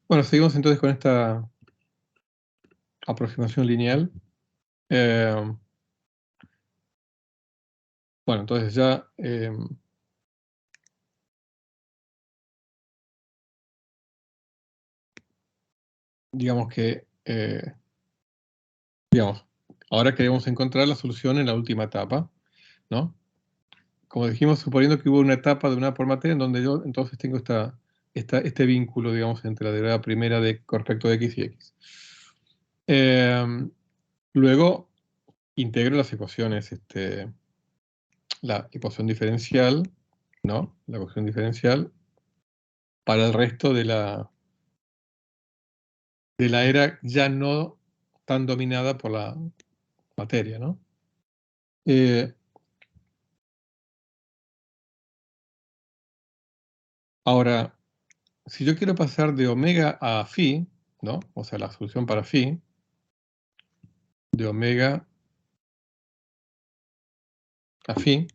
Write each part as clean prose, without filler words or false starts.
Bueno, seguimos entonces con esta aproximación lineal. Bueno, entonces ya digamos que, ahora queremos encontrar la solución en la última etapa, ¿no? Como dijimos, suponiendo que hubo una etapa de una por materia en donde yo entonces tengo este vínculo, digamos, entre la derivada primera con respecto de x y x. Luego integro las ecuaciones, la ecuación diferencial, ¿no? La ecuación diferencial para el resto de la era ya no tan dominada por la materia, ¿no? Ahora, si yo quiero pasar de omega a phi, ¿no? O sea, la solución para phi, de omega a phi,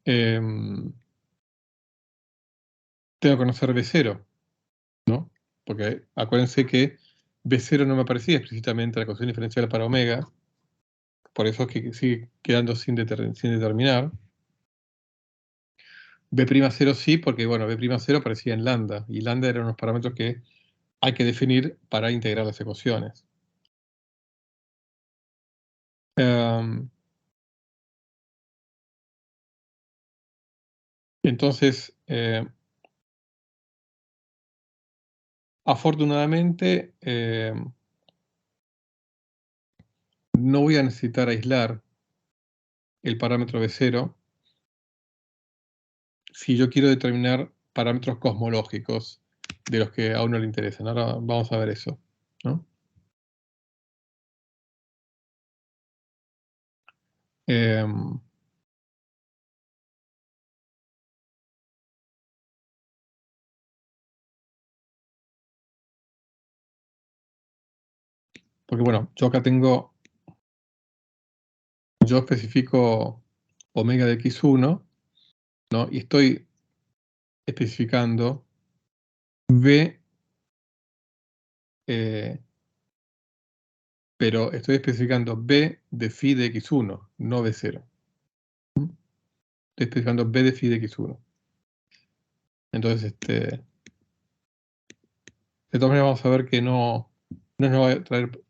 tengo que conocer B0, ¿no? Porque acuérdense que B0 no me aparecía explícitamente la ecuación diferencial para omega, por eso es que sigue quedando sin determinar. B'0 sí, porque bueno, B'0 aparecía en lambda, y lambda eran unos parámetros que hay que definir para integrar las ecuaciones. Entonces, afortunadamente, no voy a necesitar aislar el parámetro B0 si yo quiero determinar parámetros cosmológicos de los que a uno le interesan. Ahora vamos a ver eso, ¿no? Porque bueno, yo especifico omega de x1, ¿no? Y estoy especificando B, pero estoy especificando B de phi de x1, no B0. Estoy especificando B de phi de x1. Entonces, de todas maneras vamos a ver que no nos va a traer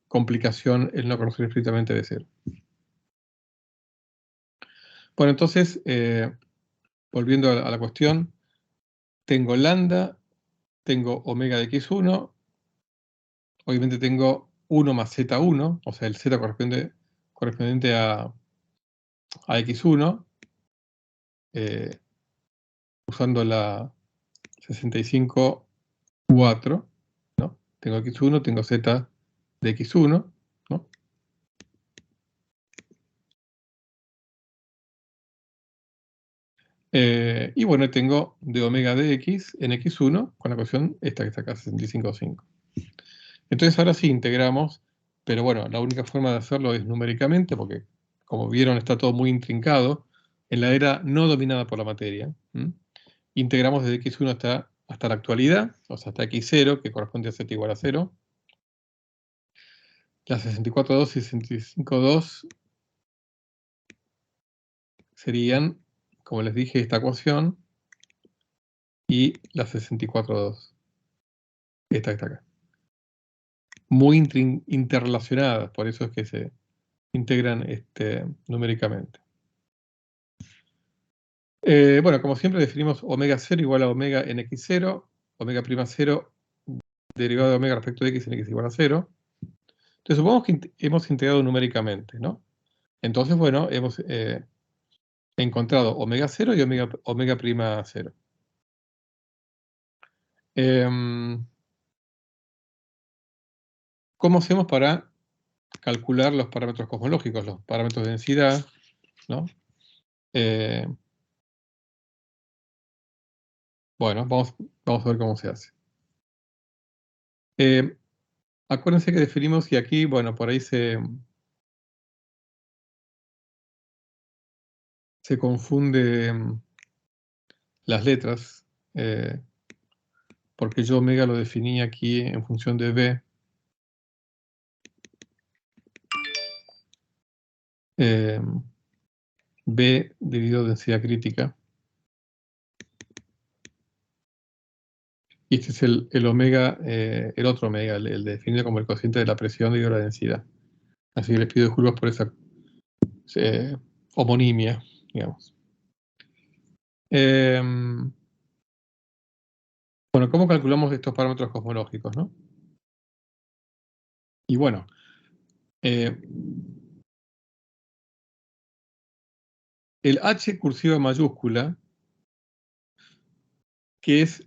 complicación el no conocer estrictamente B0. Bueno, entonces, volviendo a la cuestión, tengo lambda, tengo omega de x1, obviamente tengo 1 más z1, o sea, el z correspondiente a x1, usando la 65,4, ¿no? Tengo x1, tengo z de x1, ¿no? Y bueno, tengo de omega de x en x1 con la ecuación esta que está acá, 65,5. Entonces ahora sí integramos, pero bueno, la única forma de hacerlo es numéricamente, porque como vieron está todo muy intrincado, en la era no dominada por la materia. Integramos desde x1 hasta la actualidad, o sea, hasta x0, que corresponde a z igual a 0. Las 64,2 y 65,2 serían, como les dije, esta ecuación, y la 64,2, esta que está acá. Muy interrelacionadas, por eso es que se integran numéricamente. Bueno, como siempre definimos omega 0 igual a omega en x0, omega prima 0 derivado de omega respecto de x en x igual a 0. Entonces supongamos que hemos integrado numéricamente, ¿no? Entonces, bueno, hemos encontrado omega 0 y omega prima 0. ¿Cómo hacemos para calcular los parámetros cosmológicos, los parámetros de densidad, ¿no? Bueno, vamos a ver cómo se hace. Acuérdense que definimos, y aquí, bueno, por ahí se se confunde las letras, porque yo omega lo definí aquí en función de B. B dividido densidad crítica. Y este es el omega, el otro omega, el definido como el cociente de la presión dividido la densidad. Así que les pido disculpas por esa homonimia, digamos. Bueno, ¿cómo calculamos estos parámetros cosmológicos, no? Y bueno, el H cursiva mayúscula, que es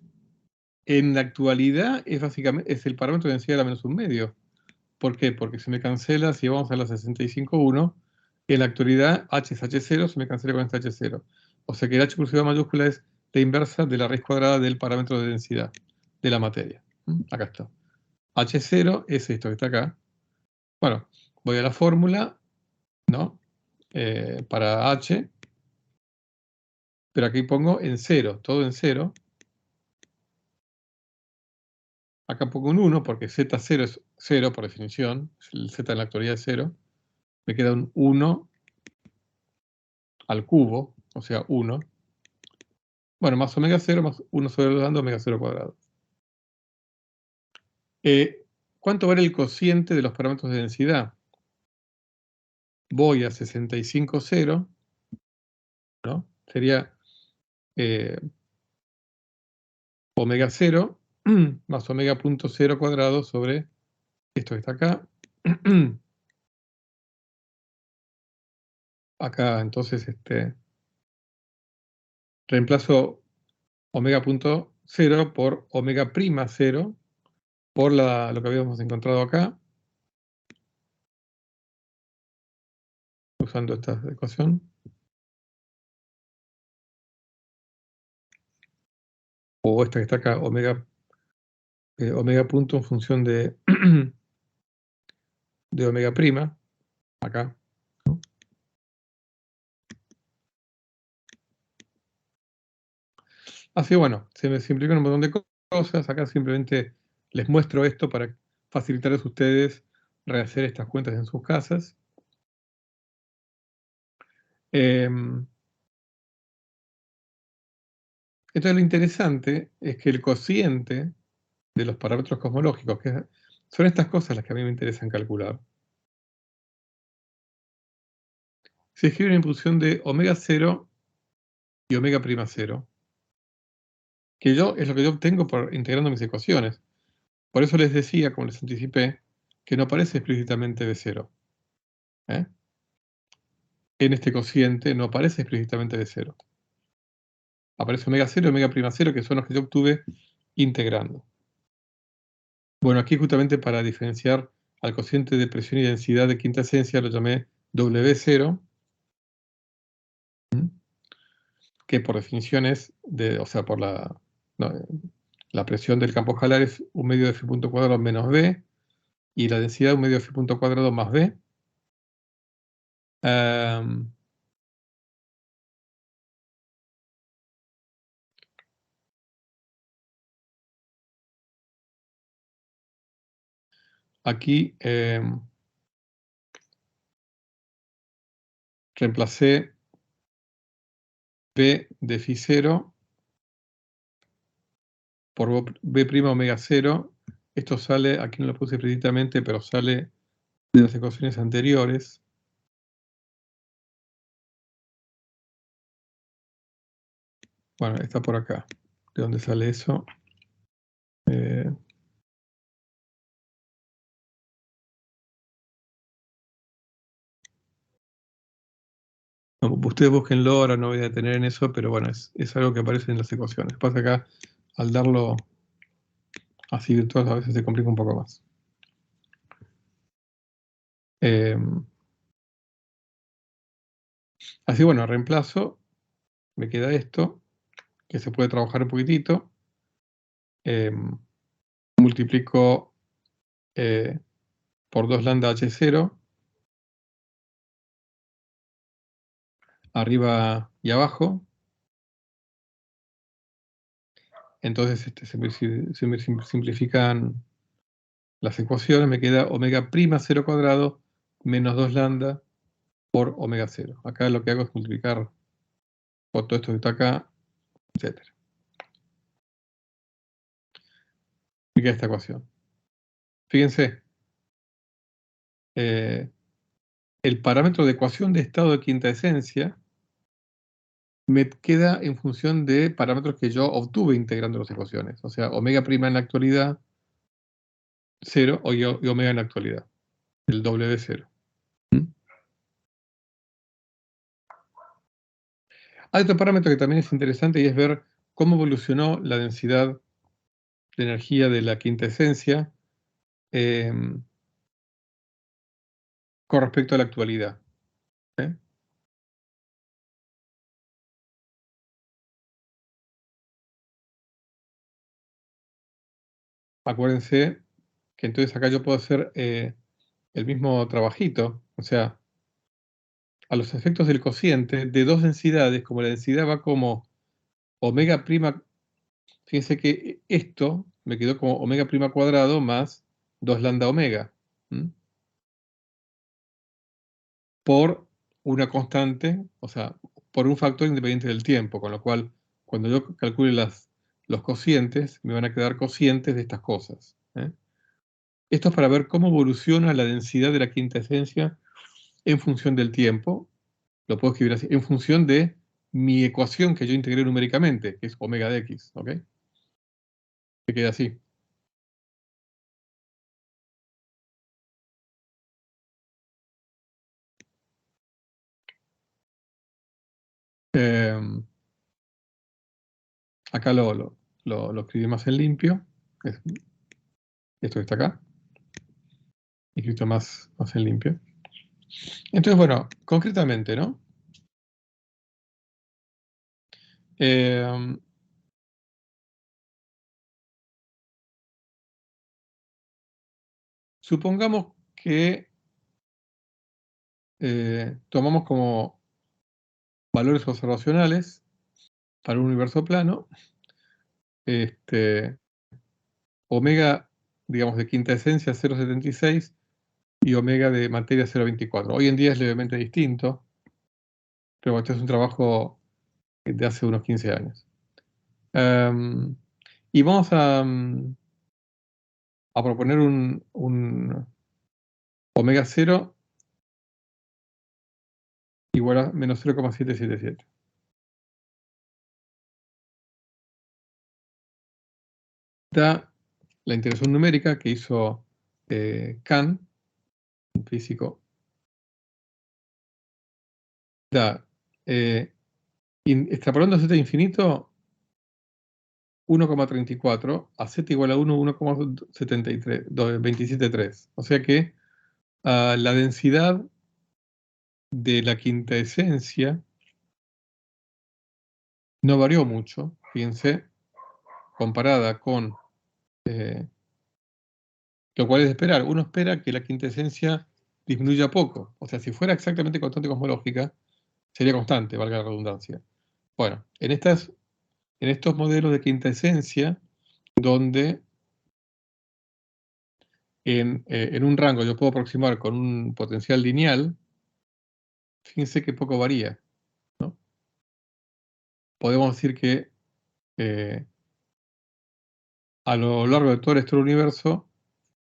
en la actualidad es básicamente el parámetro de densidad de la menos un medio. ¿Por qué? Porque se me cancela, si vamos a la 65.1, en la actualidad H es H0, se me cancela con este H0. O sea que el H cursiva mayúscula es la inversa de la raíz cuadrada del parámetro de densidad de la materia. Acá está. H0 es esto que está acá. Bueno, voy a la fórmula, ¿no? Para H, pero aquí pongo en 0, todo en 0. Acá pongo un 1 porque Z0 es 0 por definición, el Z en la actualidad es 0. Me queda un 1 al cubo, o sea 1. Bueno, más omega 0 más 1 sobre 2 dando omega 0 cuadrado. ¿Cuánto vale el cociente de los parámetros de densidad? Voy a 65,0, ¿no? Sería omega 0 más omega punto 0 cuadrado sobre esto que está acá. Acá, entonces, reemplazo omega punto 0 por omega prima 0 por lo que habíamos encontrado acá, usando esta ecuación. O esta que está acá, omega punto en función de, de omega prima, acá. ¿No? Así bueno, se me simplifican un montón de cosas. Acá simplemente les muestro esto para facilitarles a ustedes rehacer estas cuentas en sus casas. Entonces lo interesante es que el cociente de los parámetros cosmológicos, que son estas cosas las que a mí me interesan calcular, se escriben en función de omega 0 y omega prima 0, que es lo que yo obtengo por integrando mis ecuaciones. Por eso les decía, como les anticipé, que no aparece explícitamente B0. En este cociente no aparece explícitamente B0. Aparece omega 0 y omega prima 0, que son los que yo obtuve integrando. Bueno, aquí justamente para diferenciar al cociente de presión y densidad de quinta esencia lo llamé W0, que por definición es, o sea, por la presión del campo escalar es un medio de F punto cuadrado menos B, y la densidad un medio de F punto cuadrado más B. Aquí reemplacé B de phi 0 por B' omega 0. Esto sale, aquí no lo puse explícitamente, pero sale de las ecuaciones anteriores. Bueno, está por acá. ¿De dónde sale eso? No, ustedes búsquenlo, ahora no voy a detener en eso, pero bueno, es algo que aparece en las ecuaciones. Pasa acá, al darlo así virtual, a veces se complica un poco más. Así bueno, reemplazo, me queda esto, que se puede trabajar un poquitito. Multiplico por 2 lambda H0. arriba y abajo. Entonces se me simplifican las ecuaciones, me queda omega prima 0 cuadrado menos 2 lambda por omega 0. Acá lo que hago es multiplicar por todo esto que está acá, etc. Me queda esta ecuación. Fíjense, el parámetro de ecuación de estado de quinta esencia me queda en función de parámetros que yo obtuve integrando las ecuaciones. O sea, omega prima en la actualidad, 0, y omega en la actualidad, el doble de 0. Hay otro parámetro que también es interesante y es ver cómo evolucionó la densidad de energía de la quinta esencia con respecto a la actualidad. Acuérdense que entonces acá yo puedo hacer el mismo trabajito, o sea, a los efectos del cociente de dos densidades, como la densidad va como omega prima, fíjense que esto me quedó como omega prima cuadrado más 2 lambda omega, por una constante, o sea, por un factor independiente del tiempo, con lo cual, cuando yo calcule los cocientes, me van a quedar cocientes de estas cosas. Esto es para ver cómo evoluciona la densidad de la quinta esencia en función del tiempo. Lo puedo escribir así, en función de mi ecuación que yo integré numéricamente, que es omega de x, ¿ok? Que queda así. Acá lo escribí más en limpio. Esto que está acá. Escrito más en limpio. Entonces, bueno, concretamente, ¿no? Supongamos que tomamos como valores observacionales para un universo plano, omega, digamos, de quinta esencia 0,76 y omega de materia 0,24. Hoy en día es levemente distinto, pero este es un trabajo de hace unos 15 años. Y vamos a proponer un omega 0 igual a menos 0,777. Da la integración numérica que hizo Kant, un físico, da, extrapolando z infinito, 1,34, a z igual a 1, 1,73, 27,3. O sea que la densidad de la quinta esencia no varió mucho, fíjense, comparada con lo cual es de esperar. Uno espera que la quinta esencia disminuya poco. O sea, si fuera exactamente constante cosmológica, sería constante, valga la redundancia. Bueno, en estos modelos de quinta esencia, donde en un rango yo puedo aproximar con un potencial lineal, fíjense que poco varía, ¿no? Podemos decir que a lo largo de todo el universo,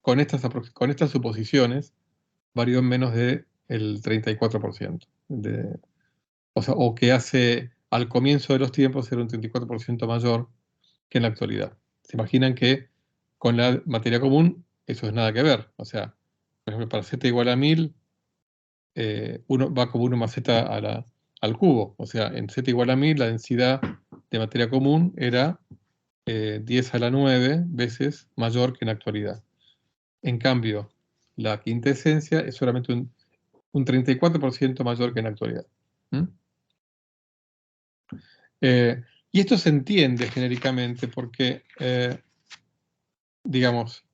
con estas suposiciones, varió en menos del 34%. O sea, o que hace al comienzo de los tiempos era un 34% mayor que en la actualidad. ¿Se imaginan que con la materia común eso es nada que ver? O sea, por ejemplo, para z igual a 1000, uno va como 1 más z al cubo. O sea, en z igual a 1000 la densidad de materia común era 10 a la 9 veces mayor que en la actualidad. En cambio, la quinta esencia es solamente un 34% mayor que en la actualidad. Y esto se entiende genéricamente porque, digamos,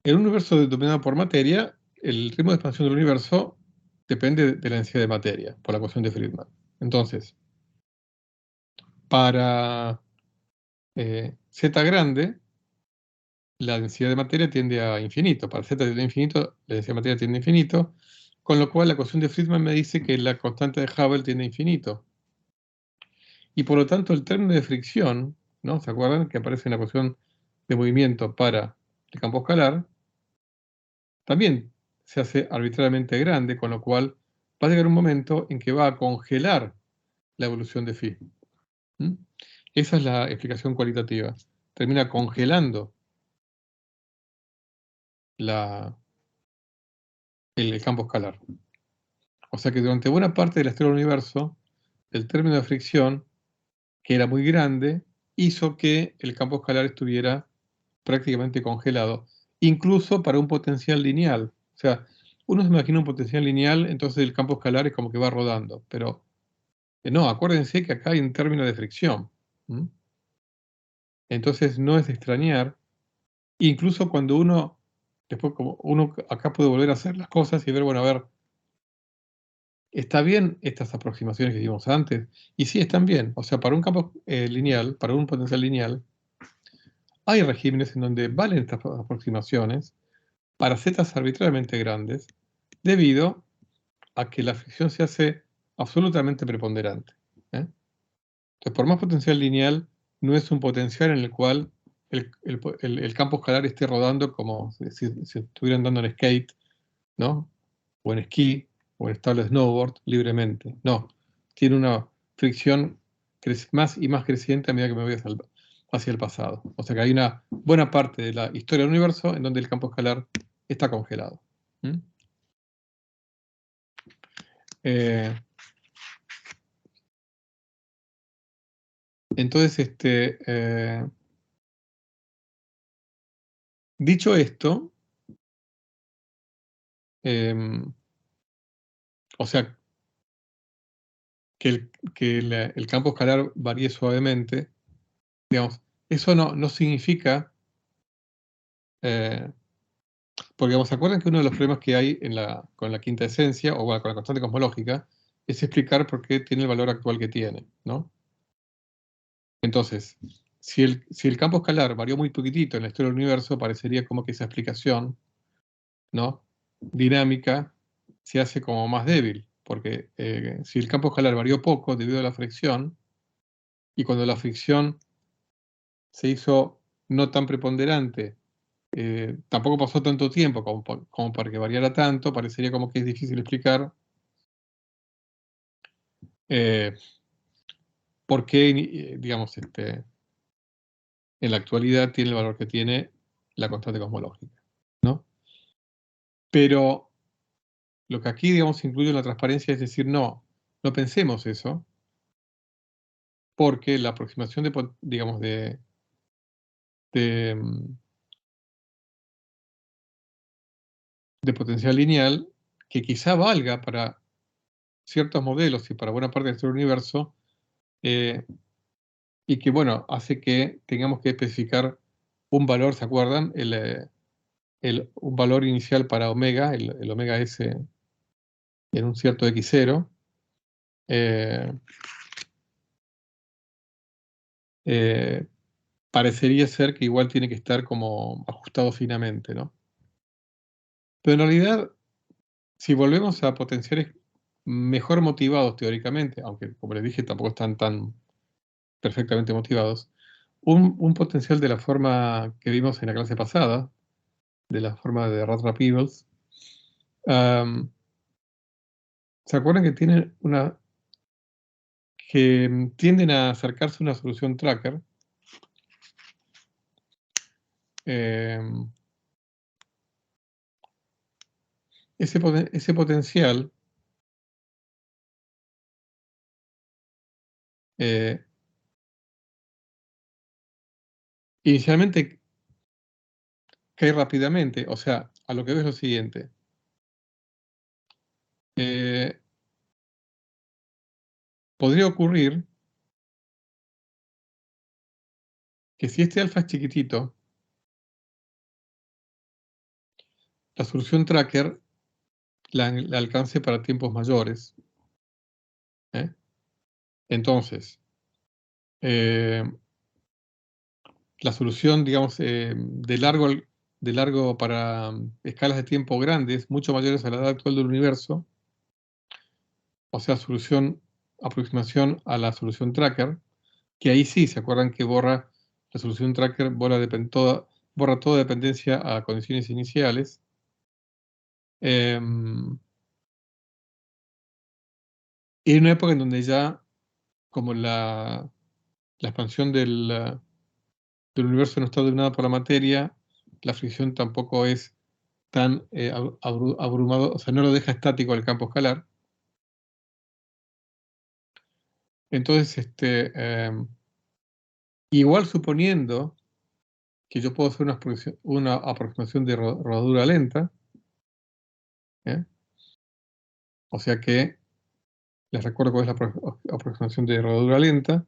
en un universo dominado por materia, el ritmo de expansión del universo depende de la densidad de materia, por la ecuación de Friedman. Entonces, para z grande, la densidad de materia tiende a infinito. Para z tiende a infinito, la densidad de materia tiende a infinito, con lo cual la ecuación de Friedman me dice que la constante de Hubble tiende a infinito. Y por lo tanto, el término de fricción, ¿no? ¿Se acuerdan? Que aparece en la ecuación de movimiento para el campo escalar, también se hace arbitrariamente grande, con lo cual va a llegar un momento en que va a congelar la evolución de phi. ¿Mm? Esa es la explicación cualitativa. Termina congelando el campo escalar. O sea que durante buena parte de la historia del universo, el término de fricción, que era muy grande, hizo que el campo escalar estuviera prácticamente congelado, incluso para un potencial lineal. O sea, uno se imagina un potencial lineal, entonces el campo escalar es como que va rodando, pero no, acuérdense que acá hay un término de fricción. ¿Mm? Entonces no es de extrañar, incluso cuando uno, después como uno acá puede volver a hacer las cosas y ver, bueno, a ver, ¿está bien estas aproximaciones que hicimos antes? Y sí, están bien. O sea, para un campo lineal, para un potencial lineal, hay regímenes en donde valen estas aproximaciones para zetas arbitrariamente grandes, debido a que la fricción se hace absolutamente preponderante. ¿Eh? Entonces, por más potencial lineal, no es un potencial en el cual el campo escalar esté rodando como si estuvieran dando en skate, ¿no? O en esquí, o en tabla de snowboard, libremente. No, tiene una fricción más y más creciente a medida que me voy hacia el pasado. O sea que hay una buena parte de la historia del universo en donde el campo escalar está congelado. ¿Mm? Eh, entonces, dicho esto, o sea, que el campo escalar varíe suavemente, digamos, eso no significa, porque digamos, ¿se acuerdan que uno de los problemas que hay con la quinta esencia, o bueno, con la constante cosmológica, es explicar por qué tiene el valor actual que tiene, ¿no? Entonces, si el campo escalar varió muy poquitito en la historia del universo, parecería como que esa explicación, ¿no? Dinámica se hace como más débil, porque si el campo escalar varió poco debido a la fricción, y cuando la fricción se hizo no tan preponderante, tampoco pasó tanto tiempo como para que variara tanto, parecería como que es difícil explicar eh, por qué, digamos, en la actualidad tiene el valor que tiene la constante cosmológica, ¿no? Pero lo que aquí, digamos, incluye la transparencia es decir, no pensemos eso, porque la aproximación digamos, de, mm, de potencial lineal, que quizá valga para ciertos modelos y para buena parte de nuestro universo, eh, y que, bueno, hace que tengamos que especificar un valor, ¿se acuerdan? Un valor inicial para omega, el omega S en un cierto x0, eh, eh, parecería ser que igual tiene que estar como ajustado finamente, ¿no? Pero en realidad, si volvemos a potenciales mejor motivados teóricamente, aunque como les dije tampoco están tan perfectamente motivados, un potencial de la forma que vimos en la clase pasada, de la forma de Ratra-Peebles, ¿se acuerdan que tienen que tienden a acercarse a una solución tracker? Em, ese potencial eh, inicialmente cae rápidamente, o sea, a lo que veo es lo siguiente. Eh, podría ocurrir que si este alfa es chiquitito, la solución tracker la alcance para tiempos mayores. Entonces, la solución, digamos, de largo para escalas de tiempo grandes, mucho mayores a la edad actual del universo, o sea, aproximación a la solución tracker, que ahí sí, ¿se acuerdan que borra la solución tracker, borra toda dependencia a condiciones iniciales? En una época en donde ya, como la expansión del universo no está dominada por la materia, la fricción tampoco es tan abrumado, o sea, no lo deja estático el campo escalar. Entonces, igual suponiendo que yo puedo hacer una aproximación de rodadura lenta, ¿eh? O sea que, les recuerdo cuál es la aproximación de rodadura lenta,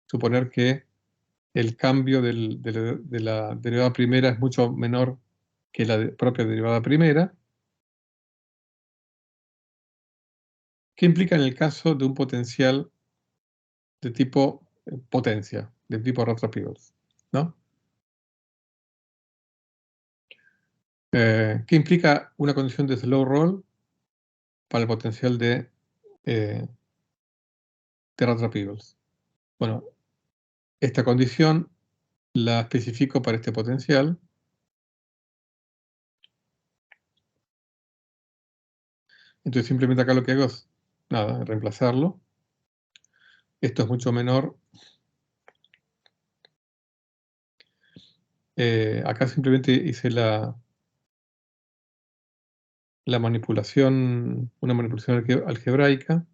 suponer que el cambio de la derivada primera es mucho menor que la propia derivada primera. ¿Qué implica en el caso de un potencial de tipo potencia, de tipo Rother-Peierls, ¿no? ¿Qué implica una condición de slow roll para el potencial de Rother-Peierls? Bueno, esta condición la especifico para este potencial. Entonces simplemente acá lo que hago es, nada, reemplazarlo. Esto es mucho menor. Acá simplemente hice la manipulación, una manipulación algebraica.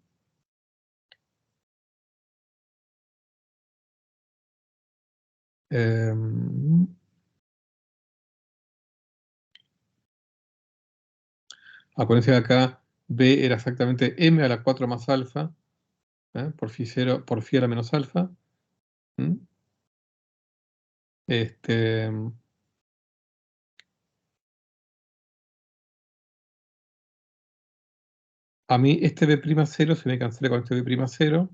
Acuérdense que acá B era exactamente M a la 4 más alfa, por phi 0, por phi a la menos alfa. A mí este B'0 se me cancela con este B'0,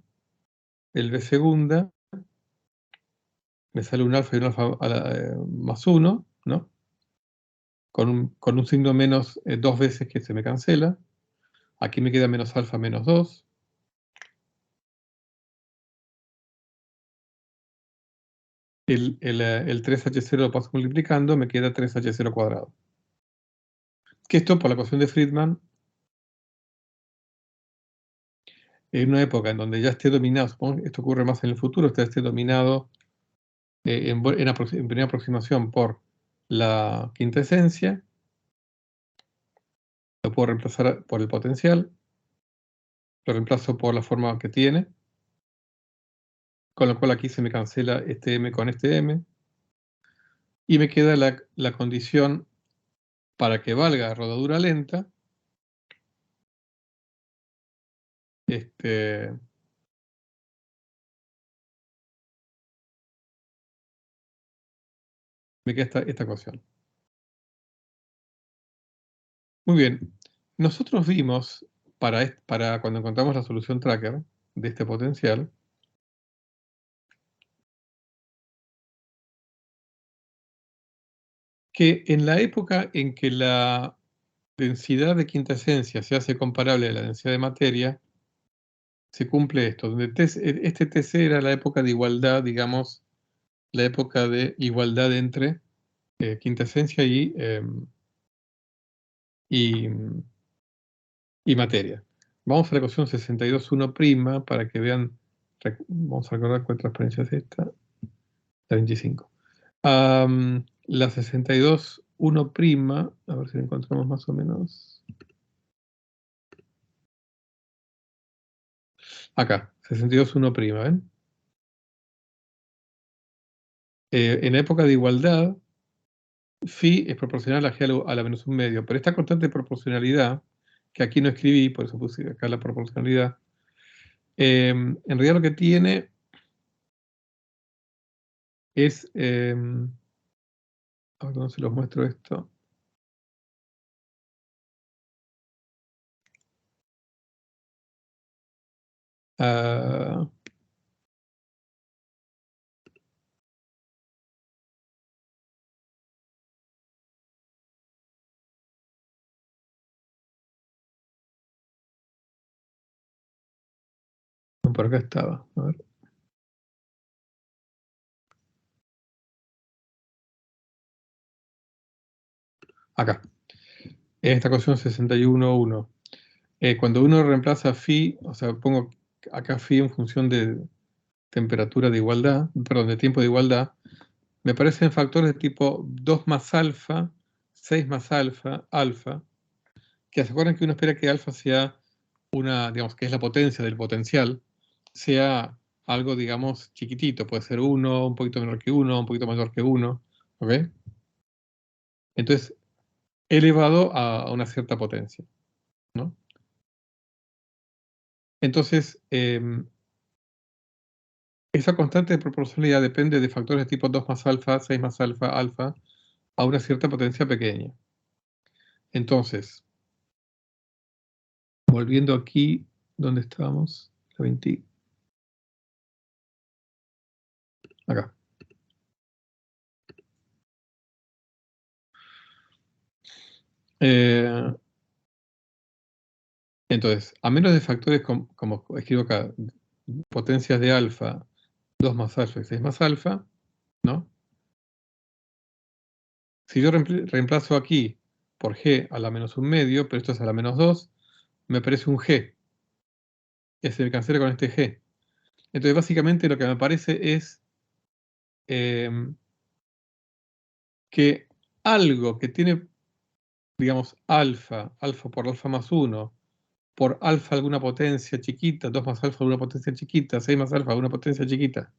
el B segunda, me sale un alfa y un alfa más 1, ¿no? Con un signo menos dos veces que se me cancela. Aquí me queda menos alfa menos 2. El 3H0 lo paso multiplicando, me queda 3H0 cuadrado. Que esto, por la ecuación de Friedman, en una época en donde ya esté dominado, supongo que esto ocurre más en el futuro, esté dominado en primera aproximación por la quinta esencia, lo puedo reemplazar por el potencial, lo reemplazo por la forma que tiene, con lo cual aquí se me cancela este m con este m, y me queda la condición para que valga rodadura lenta, me queda esta ecuación. Muy bien, nosotros vimos, para cuando encontramos la solución tracker de este potencial, que en la época en que la densidad de quinta esencia se hace comparable a la densidad de materia, se cumple esto, donde este TC era la época de igualdad, digamos, la época de igualdad entre quinta esencia y materia. Vamos a la ecuación 62.1' para que vean, vamos a recordar cuál transparencia es esta, la 25. La 62.1', a ver si la encontramos más o menos. Acá, 62.1', ¿ven? En la época de igualdad, phi es proporcional a G a la menos un medio, pero esta constante de proporcionalidad, que aquí no escribí, por eso puse acá la proporcionalidad, en realidad lo que tiene es, a ver dónde se los muestro esto. Ah, por acá estaba. A ver. Acá. En esta ecuación 61.1. Cuando uno reemplaza phi, o sea, pongo acá phi en función de temperatura de igualdad, perdón, de tiempo de igualdad, me aparecen factores de tipo 2 más alfa, 6 más alfa, alfa, que se acuerdan que uno espera que alfa sea una, digamos, que es la potencia del potencial, sea algo, digamos, chiquitito, puede ser 1, un poquito menor que 1, un poquito mayor que 1, ¿ok? Entonces, elevado a una cierta potencia, ¿no? Entonces, esa constante de proporcionalidad depende de factores de tipo 2 más alfa, 6 más alfa, alfa, a una cierta potencia pequeña. Entonces, volviendo aquí, ¿dónde estábamos? La 20. Acá. Entonces, a menos de factores como escribo acá, potencias de alfa, 2 más alfa y 6 más alfa, ¿no? Si yo reemplazo aquí por g a la menos 1/2, pero esto es a la menos 2, me aparece un g. Se me cancela con este g. Entonces, básicamente lo que me aparece es que algo que tiene, digamos, alfa por alfa más 1, por alfa alguna potencia chiquita, 2 más alfa alguna potencia chiquita, 6 más alfa alguna potencia chiquita,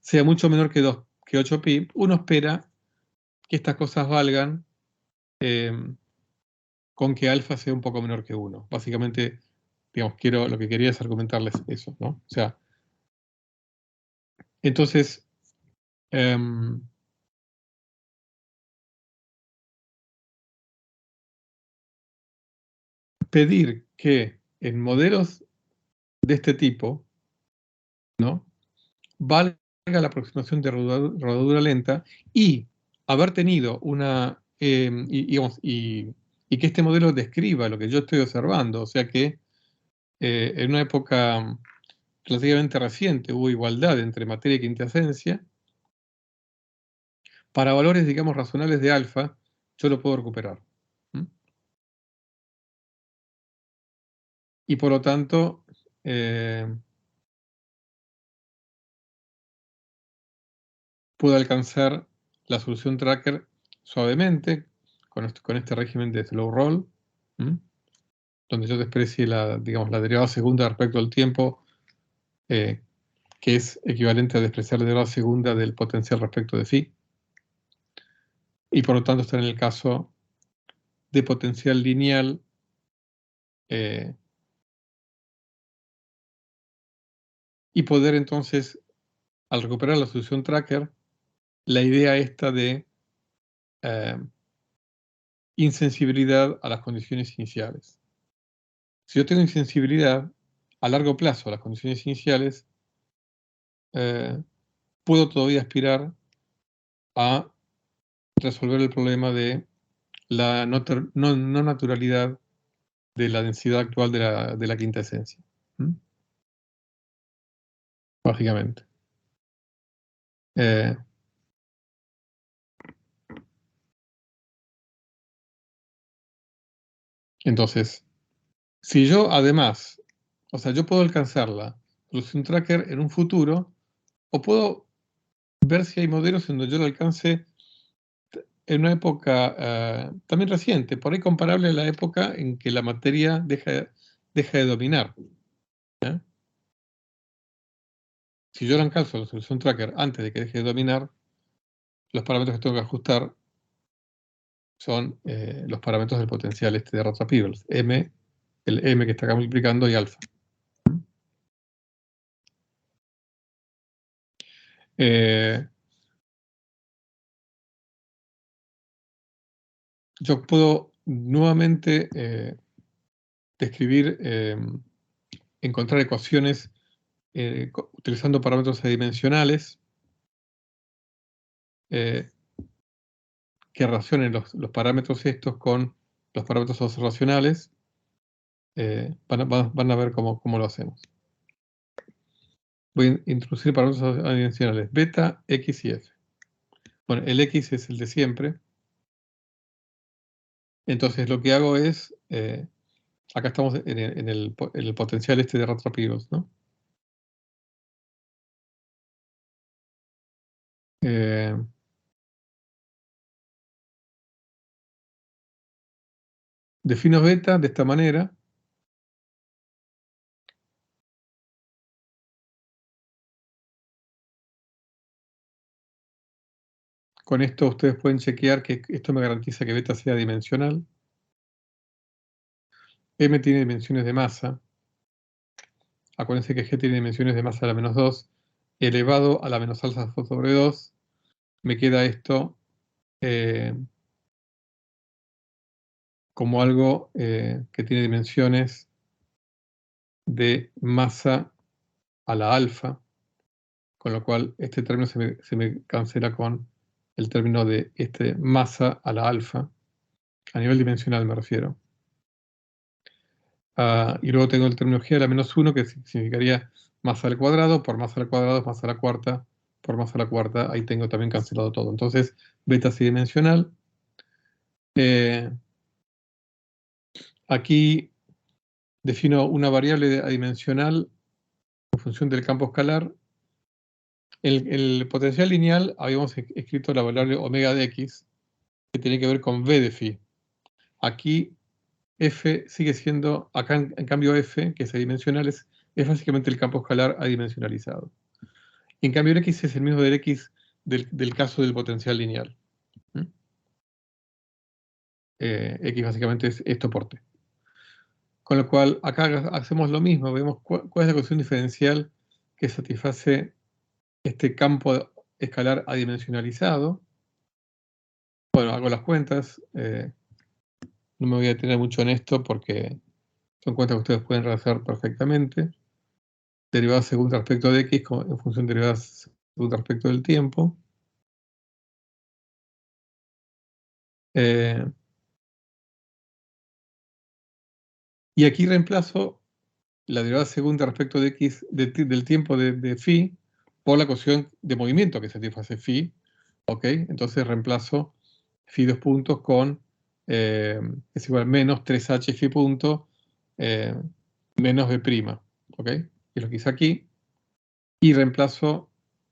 sea mucho menor que 8pi, uno espera que estas cosas valgan con que alfa sea un poco menor que 1. Básicamente, digamos, lo que quería es argumentarles eso, ¿no? O sea, entonces, pedir que en modelos de este tipo, ¿no?, valga la aproximación de rodadura lenta y haber tenido una, y que este modelo describa lo que yo estoy observando, o sea que en una época relativamente reciente hubo igualdad entre materia y quintasencia, para valores, digamos, razonables de alfa, yo lo puedo recuperar. Y por lo tanto, puedo alcanzar la solución tracker suavemente con este régimen de slow roll, donde yo desprecie digamos, la derivada segunda respecto al tiempo, que es equivalente a despreciar la derivada segunda del potencial respecto de phi. Y por lo tanto está en el caso de potencial lineal y poder entonces, al recuperar la solución tracker, la idea esta de insensibilidad a las condiciones iniciales. Si yo tengo insensibilidad a largo plazo a las condiciones iniciales, puedo todavía aspirar a resolver el problema de la no naturalidad de la densidad actual de la quinta esencia. Básicamente. Entonces, si yo además, o sea, yo puedo alcanzar la solución tracker en un futuro, o puedo ver si hay modelos en donde yo lo alcance en una época también reciente, por ahí comparable a la época en que la materia deja de dominar. Si yo le alcanzo la solución tracker antes de que deje de dominar, los parámetros que tengo que ajustar son los parámetros del potencial de Ratra Peebles, el m que está acá multiplicando y alfa. Yo puedo nuevamente describir encontrar ecuaciones utilizando parámetros adimensionales que relacionen los parámetros estos con los parámetros observacionales. Van a ver cómo lo hacemos. Voy a introducir parámetros adimensionales, beta, x y f. Bueno, el x es el de siempre. Entonces lo que hago es, acá estamos en el potencial este de Ratrap-Eagles, ¿no? Defino beta de esta manera. Con esto ustedes pueden chequear que esto me garantiza que beta sea dimensional. M tiene dimensiones de masa. Acuérdense que G tiene dimensiones de masa a la menos 2, elevado a la menos alfa sobre 2. Me queda esto como algo que tiene dimensiones de masa a la alfa, con lo cual este término se me cancela con el término de masa a la alfa, a nivel dimensional me refiero. Y luego tengo el término G a la menos 1, que significaría masa al cuadrado, por masa al cuadrado es masa a la cuarta, por masa a la cuarta, ahí tengo también cancelado todo. Entonces, beta es adimensional. Aquí defino una variable adimensional en función del campo escalar. El potencial lineal habíamos escrito la variable omega de x, que tiene que ver con v de phi. Aquí f sigue siendo, acá en cambio f, que es adimensional, es básicamente el campo escalar adimensionalizado. En cambio el x es el mismo del x del caso del potencial lineal. X básicamente es esto por t. Con lo cual, acá hacemos lo mismo, vemos cuál es la ecuación diferencial que satisface este campo escalar adimensionalizado. Bueno, hago las cuentas. No me voy a detener mucho en esto porque son cuentas que ustedes pueden realizar perfectamente. Derivadas según respecto de x en función de derivadas según respecto del tiempo. Y aquí reemplazo la derivada segunda respecto de x del tiempo de phi por la ecuación de movimiento que satisface phi. ¿Ok? Entonces reemplazo phi dos puntos con es igual a menos 3h phi punto menos b'. ¿Ok? Es lo que hice aquí. Y reemplazo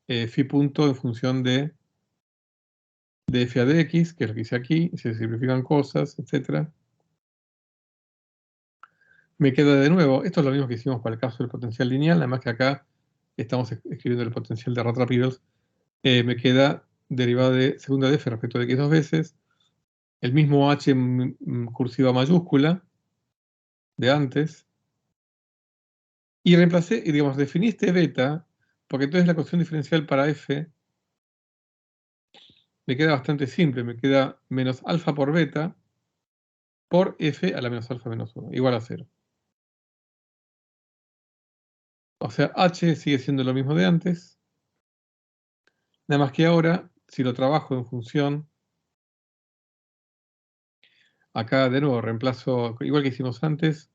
phi punto en función de f a de x, que es lo que hice aquí. Se simplifican cosas, etc. Me queda de nuevo, esto es lo mismo que hicimos para el caso del potencial lineal, nada más que acá estamos escribiendo el potencial de Ratrap-Eagles. Me queda derivada de segunda de f respecto de x dos veces, el mismo h cursiva mayúscula de antes, y reemplacé, y digamos, definí este beta, porque entonces la ecuación diferencial para f me queda bastante simple, me queda menos alfa por beta por f a la menos alfa menos 1, igual a 0. O sea, h sigue siendo lo mismo de antes, nada más que ahora, si lo trabajo en función, acá de nuevo reemplazo, igual que hicimos antes,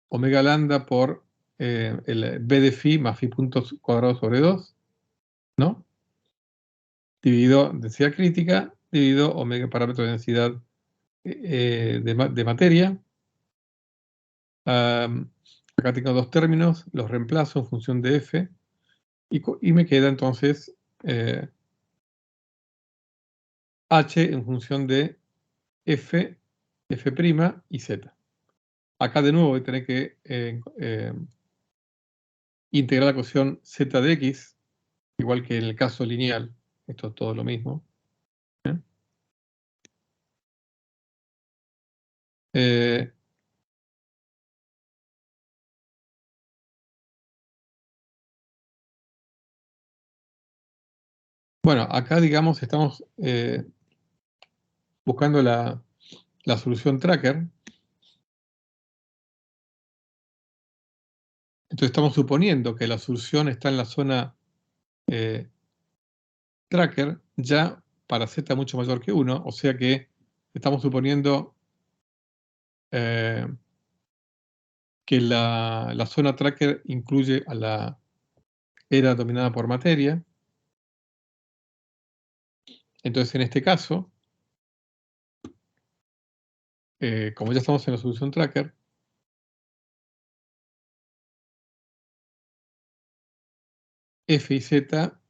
omega lambda por el b de phi más phi puntos cuadrados sobre 2, ¿no? Dividido densidad crítica, dividido omega parámetro de densidad de materia. Acá tengo dos términos, los reemplazo en función de f, y me queda entonces h en función de f, f' y z. Acá de nuevo voy a tener que integrar la ecuación z de x, igual que en el caso lineal. Esto es todo lo mismo. Bueno, acá digamos estamos buscando la solución tracker. Entonces estamos suponiendo que la solución está en la zona tracker ya para z mucho mayor que 1, o sea que estamos suponiendo que la zona tracker incluye a la era dominada por materia. Entonces, en este caso, como ya estamos en la solución tracker, f y z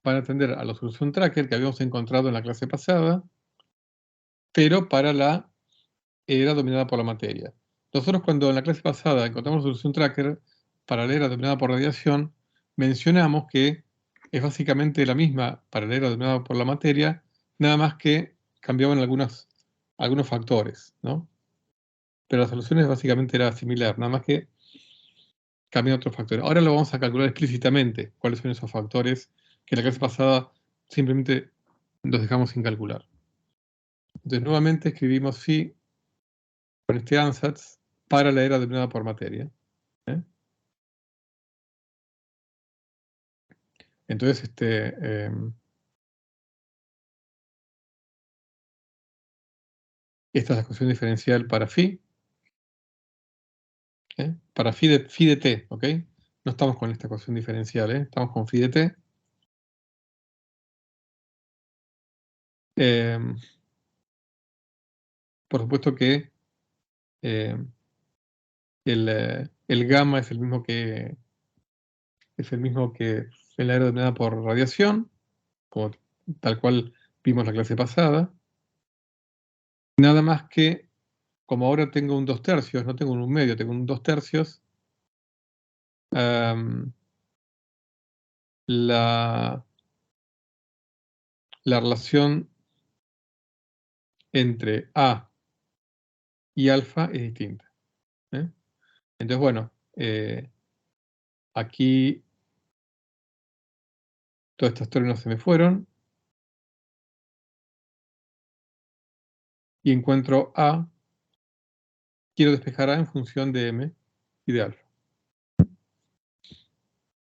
van a atender a la solución tracker que habíamos encontrado en la clase pasada, pero para la era dominada por la materia. Nosotros cuando en la clase pasada encontramos la solución tracker para la era dominada por radiación, mencionamos que es básicamente la misma para la era dominada por la materia, nada más que cambiaban algunos factores, ¿no? Pero la solución básicamente era similar, nada más que cambian otros factores. Ahora lo vamos a calcular explícitamente, cuáles son esos factores que en la clase pasada simplemente los dejamos sin calcular. Entonces nuevamente escribimos phi con este ansatz para la era dominada por materia. Entonces, esta es la ecuación diferencial para phi, para phi de t, ¿ok? No estamos con esta ecuación diferencial, estamos con phi de t. Por supuesto que el gamma es el mismo que en la era dominada por radiación, como tal cual vimos la clase pasada. Nada más que, como ahora tengo un 2/3, no tengo un 1/2, tengo un 2/3, la relación entre A y alfa es distinta. Entonces, bueno, aquí todos estos términos se me fueron y encuentro A, quiero despejar A en función de M y de alfa.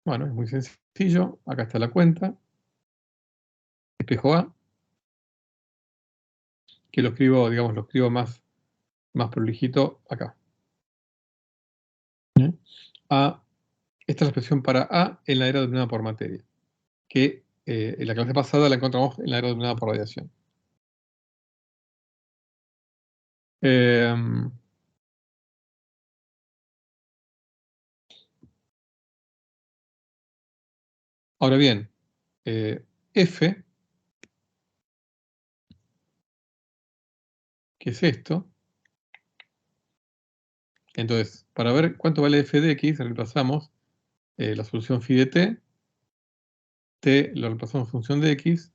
Bueno, es muy sencillo, acá está la cuenta, despejo A, que lo escribo, digamos, lo escribo más prolijito acá. A, esta es la expresión para A en la era dominada por materia, que en la clase pasada la encontramos en la era dominada por radiación. Ahora bien, F, que es esto, entonces, para ver cuánto vale f de x, reemplazamos la solución phi de t lo reemplazamos en función de x,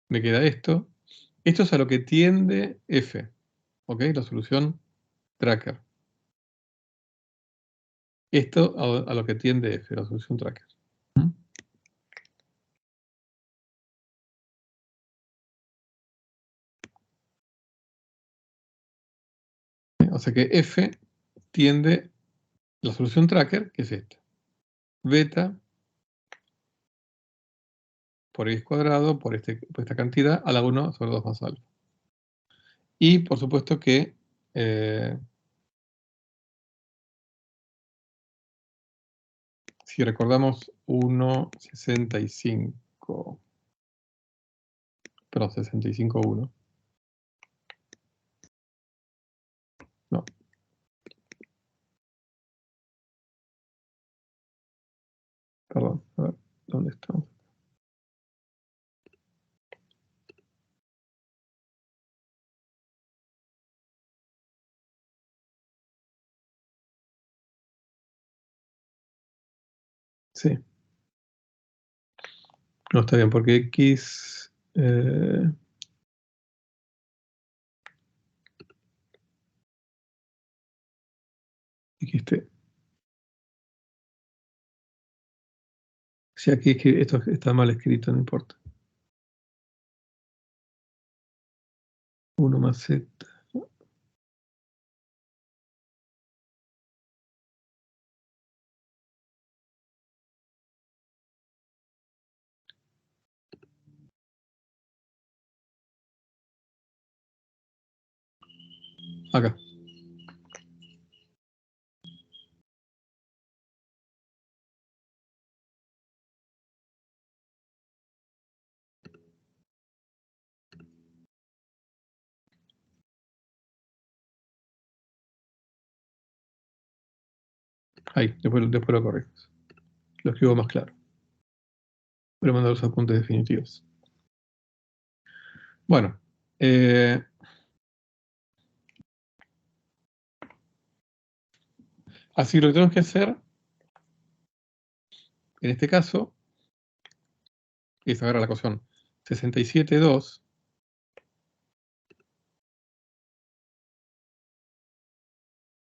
me queda esto. Esto es a lo que tiende f, ¿ok? La solución tracker. Esto a lo que tiende f, la solución tracker. O sea que f tiende la solución tracker, que es esta. Beta por x cuadrado, por esta cantidad, a la 1 sobre 2 más alfa. Y por supuesto que si recordamos 1,65, perdón, 65,1. No. Perdón, a ver, ¿dónde estamos? Sí. No, está bien, porque X... XT. Si aquí esto está mal escrito, no importa. 1 más Z. Acá. Ahí, después lo corriges. Lo escribo más claro. Voy a mandar los apuntes definitivos. Bueno. Así que lo que tenemos que hacer, en este caso, es agarrar la ecuación 67,2.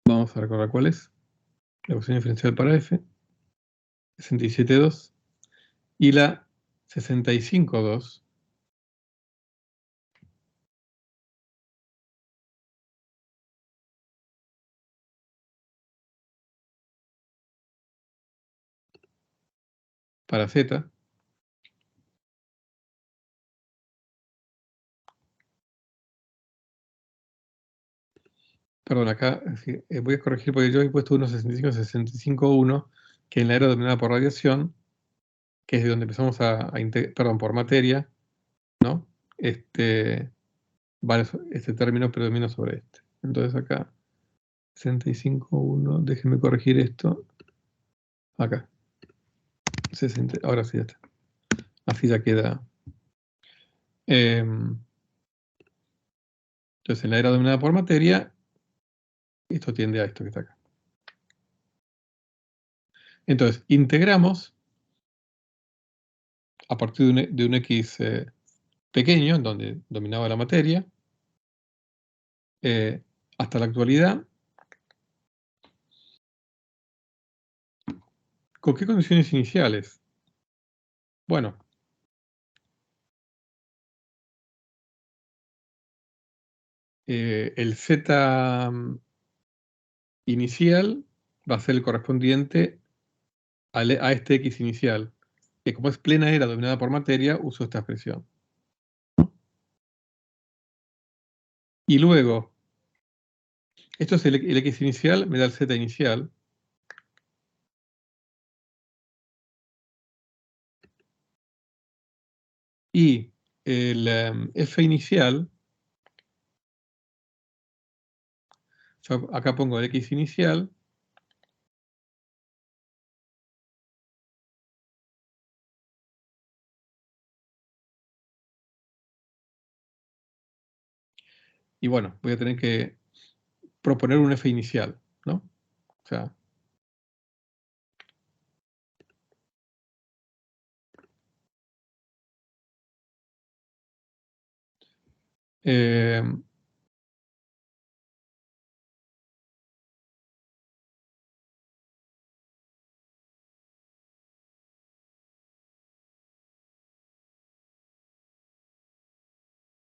Vamos a recordar cuál es. La ecuación diferencial para f. 67,2. Y la 65,2. Para z. Perdón, acá voy a corregir porque yo he puesto 1,65, 65,1, que en la era dominada por radiación, que es de donde empezamos perdón, por materia, ¿no? Vale, este término predomina sobre este. Entonces acá, 65,1, déjenme corregir esto. Acá. 60, ahora sí ya está. Así ya queda. Entonces, en la era dominada por materia, esto tiende a esto que está acá. Entonces, integramos a partir de un x pequeño, en donde dominaba la materia, hasta la actualidad. ¿Con qué condiciones iniciales? Bueno, el z inicial va a ser el correspondiente a este x inicial, que como es plena era dominada por materia, uso esta expresión. Y luego, esto es el x inicial, me da el z inicial. Y el f inicial, yo acá pongo el x inicial, y bueno, voy a tener que proponer un f inicial, ¿no? O sea, eh,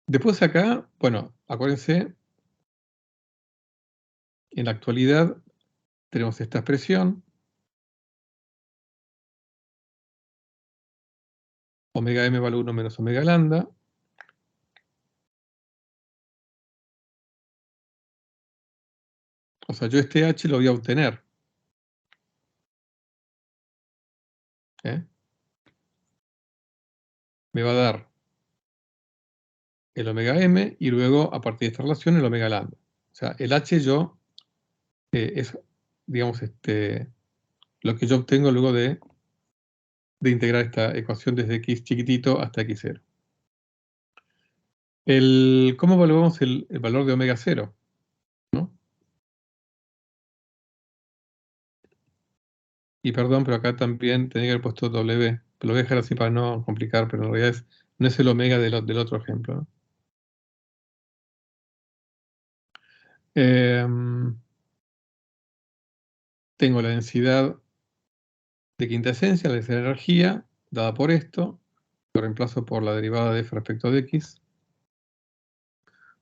después acá, bueno, acuérdense, en la actualidad tenemos esta expresión, omega m vale 1 menos omega lambda. O sea, yo este h lo voy a obtener. ¿Eh? Me va a dar el omega m y luego, a partir de esta relación, el omega lambda. O sea, el h yo es, digamos, lo que yo obtengo luego de integrar esta ecuación desde x chiquitito hasta x0. ¿Cómo evaluamos el valor de omega 0? ¿No? Y perdón, pero acá también tenía que haber puesto W. Pero lo voy a dejar así para no complicar, pero en realidad no es el omega del otro ejemplo, ¿no? Tengo la densidad de quinta esencia, la densidad de energía, dada por esto. Lo reemplazo por la derivada de f respecto de x,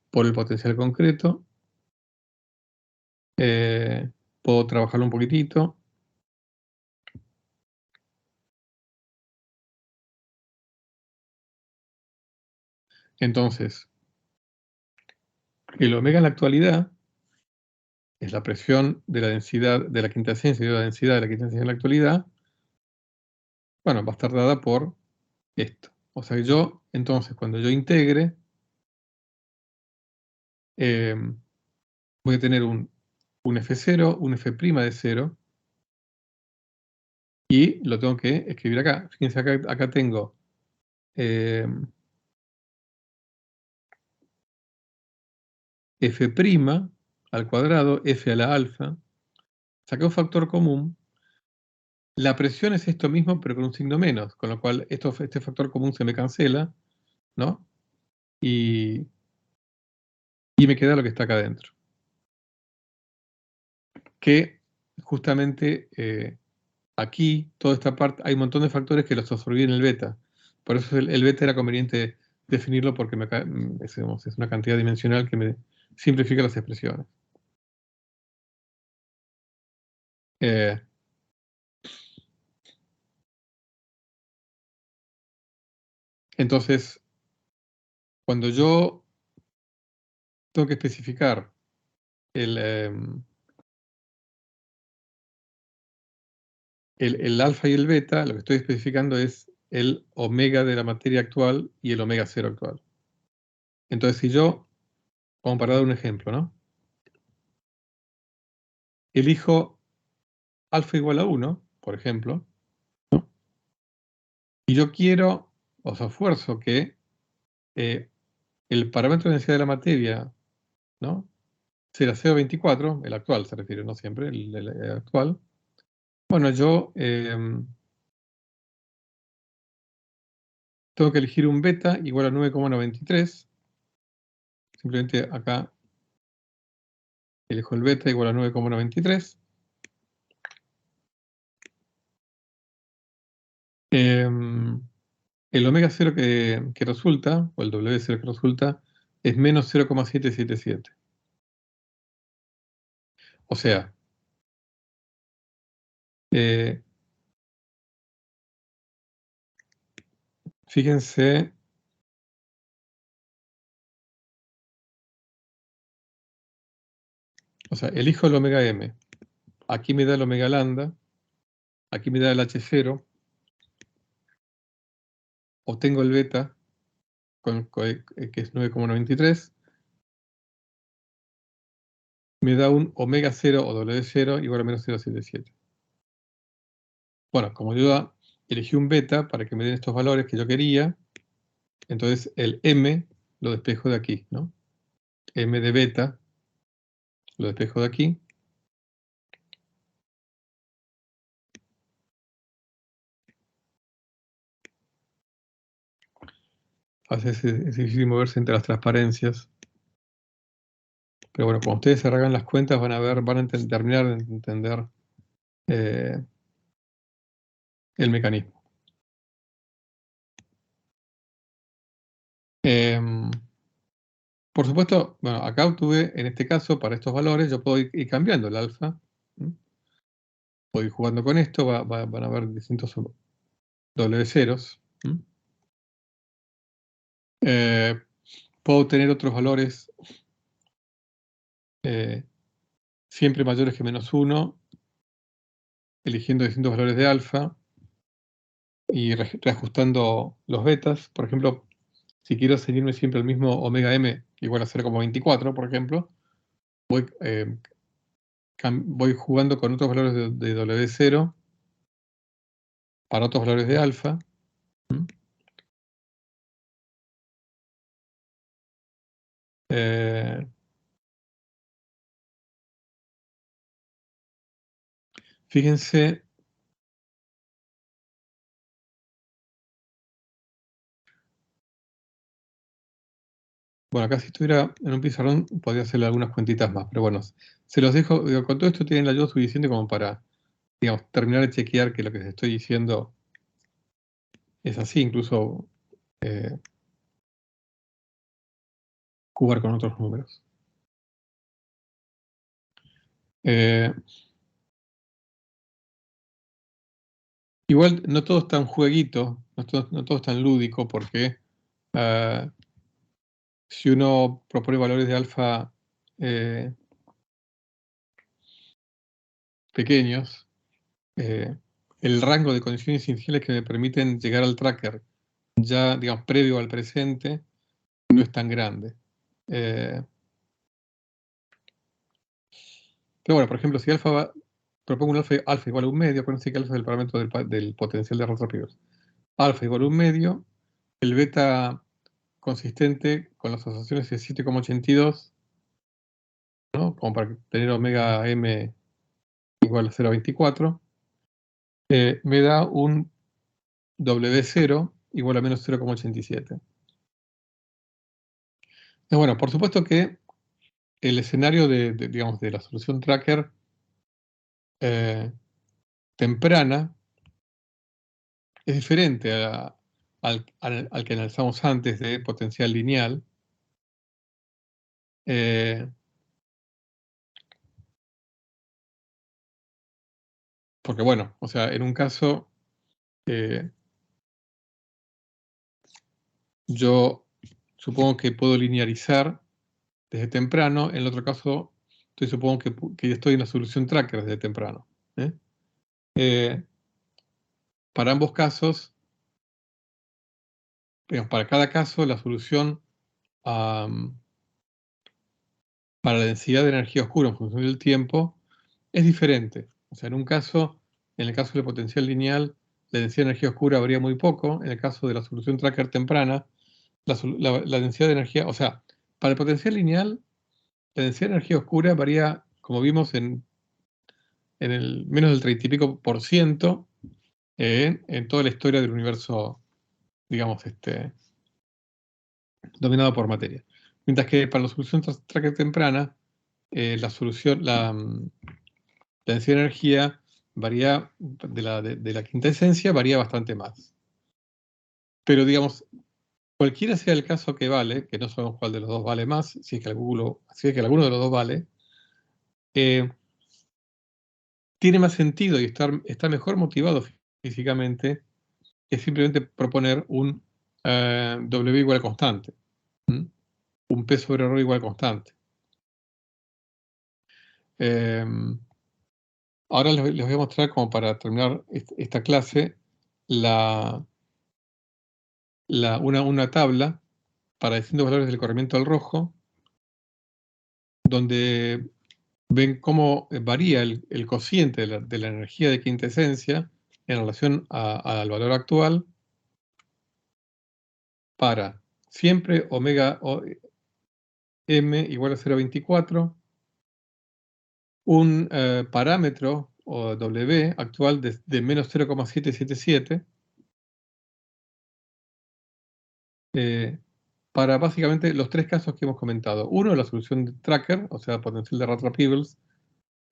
por el potencial concreto. Puedo trabajarlo un poquitito. Entonces, el omega en la actualidad es la presión de la densidad de la quintaesencia y la densidad de la quintaesencia en la actualidad, bueno, va a estar dada por esto. O sea que yo, entonces, cuando yo integre, voy a tener un F0, un F' de 0, y lo tengo que escribir acá. Fíjense, acá tengo F' al cuadrado, F a la alfa. Saqué un factor común. La presión es esto mismo, pero con un signo menos, con lo cual este factor común se me cancela, ¿no? Y me queda lo que está acá adentro. Que justamente aquí, toda esta parte, hay un montón de factores que los absorbí en el beta. Por eso el beta era conveniente definirlo porque es una cantidad dimensional que me simplifica las expresiones. Entonces, cuando yo tengo que especificar el alfa y el beta, lo que estoy especificando es el omega de la materia actual y el omega cero actual. Entonces, si yo, como para dar un ejemplo, ¿no? Elijo alfa igual a 1, por ejemplo, ¿no? Y yo quiero, o sea, esfuerzo que el parámetro de densidad de la materia, ¿no? Será 0,24, el actual se refiere, no siempre, el actual. Bueno, yo tengo que elegir un beta igual a 9,93. Simplemente acá elijo el beta igual a 9,93. El omega 0 que resulta, o el W0 que resulta, es menos 0,777. O sea, fíjense, o sea, elijo el omega m. Aquí me da el omega lambda, aquí me da el H0, obtengo el beta, que es 9,93, me da un omega 0 o W0 igual a menos 0,77. Bueno, como yo elegí un beta para que me den estos valores que yo quería, entonces el m lo despejo de aquí, ¿no? M de beta lo despejo de aquí. A veces es difícil moverse entre las transparencias. Pero bueno, cuando ustedes se hagan las cuentas van a terminar de entender el mecanismo. Por supuesto, bueno, acá obtuve, en este caso, para estos valores, yo puedo ir cambiando el alfa. Puedo ir jugando con esto, van a haber distintos W ceros. Puedo tener otros valores siempre mayores que menos 1, eligiendo distintos valores de alfa y reajustando los betas. Por ejemplo, si quiero seguirme siempre el mismo omega m igual a 0,24, por ejemplo, voy jugando con otros valores de W0 para otros valores de alfa. Fíjense, bueno, acá si estuviera en un pizarrón podría hacerle algunas cuentitas más, pero bueno, se los dejo, digo, con todo esto tienen la ayuda suficiente como para, digamos, terminar de chequear que lo que les estoy diciendo es así, incluso jugar con otros números. Igual no todo es tan jueguito, no todo es tan lúdico, porque si uno propone valores de alfa pequeños, el rango de condiciones iniciales que me permiten llegar al tracker ya, digamos, previo al presente, no es tan grande. Pero bueno, por ejemplo, si propongo un alfa igual a un medio, acuérdense que alfa es el parámetro del potencial de Rother-Peierls. Alfa igual a un medio, el beta consistente con las asociaciones es 7,82, ¿no? Como para tener omega m igual a 0,24, me da un W0 igual a menos 0,87. Bueno, por supuesto que el escenario digamos, de la solución tracker temprana es diferente al que analizamos antes de potencial lineal. Porque bueno, o sea, en un caso yo supongo que puedo linearizar desde temprano, en el otro caso supongo que ya estoy en la solución tracker desde temprano. Para ambos casos, digamos, para cada caso, la solución para la densidad de energía oscura en función del tiempo es diferente. O sea, en el caso del potencial lineal, la densidad de energía oscura varía muy poco. En el caso de la solución tracker temprana, la densidad de energía, o sea, para el potencial lineal, la densidad de energía oscura varía, como vimos, en el menos del 30 y pico por ciento en toda la historia del universo, digamos, dominado por materia. Mientras que para la solución tracker temprana, la densidad de energía varía, de la quinta esencia, varía bastante más. Pero digamos, cualquiera sea el caso que vale, que no sabemos cuál de los dos vale más, si es que alguno de los dos vale, tiene más sentido y está mejor motivado físicamente que simplemente proponer un W igual a constante, un P sobre R igual constante. Ahora les voy a mostrar, como para terminar esta clase, una tabla para distintos valores del corrimiento al rojo, donde ven cómo varía el cociente de la energía de quinta esencia en relación al valor actual para siempre omega m igual a 0,24, un parámetro o W actual de menos 0,777, para básicamente los tres casos que hemos comentado. Uno, la solución de tracker, o sea, potencial de Rother-Peierls,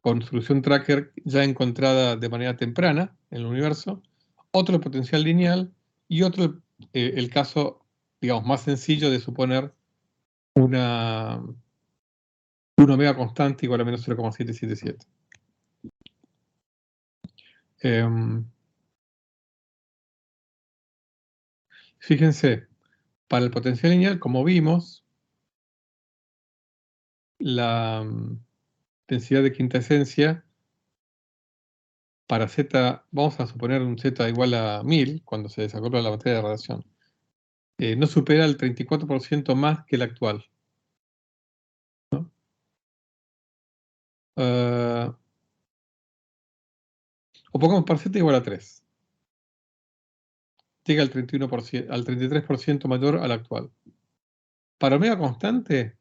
con solución tracker ya encontrada de manera temprana en el universo. Otro, el potencial lineal. Y otro, el caso, digamos, más sencillo de suponer un omega constante igual a menos 0,777. Fíjense, para el potencial lineal, como vimos, la densidad de quinta esencia para Z, vamos a suponer un Z igual a 1000, cuando se desacopla la materia de radiación, no supera el 34% más que el actual, ¿no? O pongamos para Z igual a 3. Llega al 31%, al 33% mayor al actual. Para omega constante,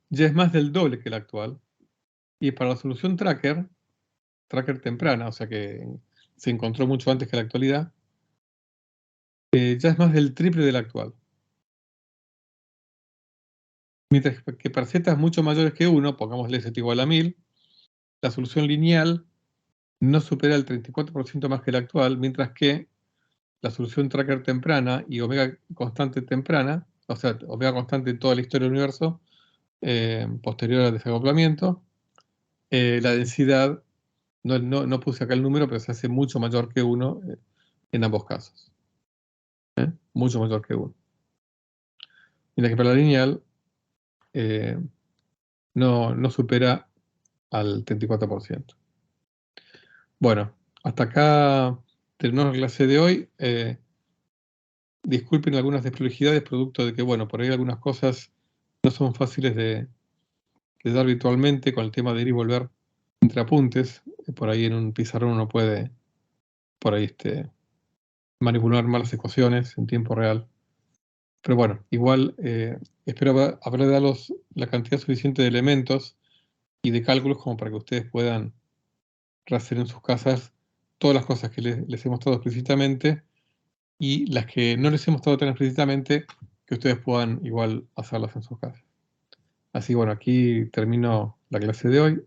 ya es más del doble que el actual. Y para la solución tracker temprana, o sea que se encontró mucho antes que la actualidad, ya es más del triple del actual. Mientras que para Z mucho mayores que 1, pongámosle Z igual a 1000, la solución lineal no supera el 34% más que la actual, mientras que la solución tracker temprana y omega constante temprana, o sea, omega constante en toda la historia del universo, posterior al desacoplamiento, la densidad, no puse acá el número, pero se hace mucho mayor que 1 en ambos casos. Mucho mayor que 1. Mientras que para la lineal no supera al 34%. Bueno, hasta acá terminamos la clase de hoy. Disculpen algunas desprolijidades, producto de que, bueno, por ahí algunas cosas no son fáciles de dar virtualmente con el tema de ir y volver entre apuntes. Por ahí en un pizarrón uno puede, por ahí, manipular malas ecuaciones en tiempo real. Pero bueno, igual espero haber dado la cantidad suficiente de elementos y de cálculos como para que ustedes puedan hacer en sus casas todas las cosas que les he mostrado explícitamente y las que no les he mostrado tan explícitamente, que ustedes puedan igual hacerlas en sus casas. Así bueno, aquí termino la clase de hoy.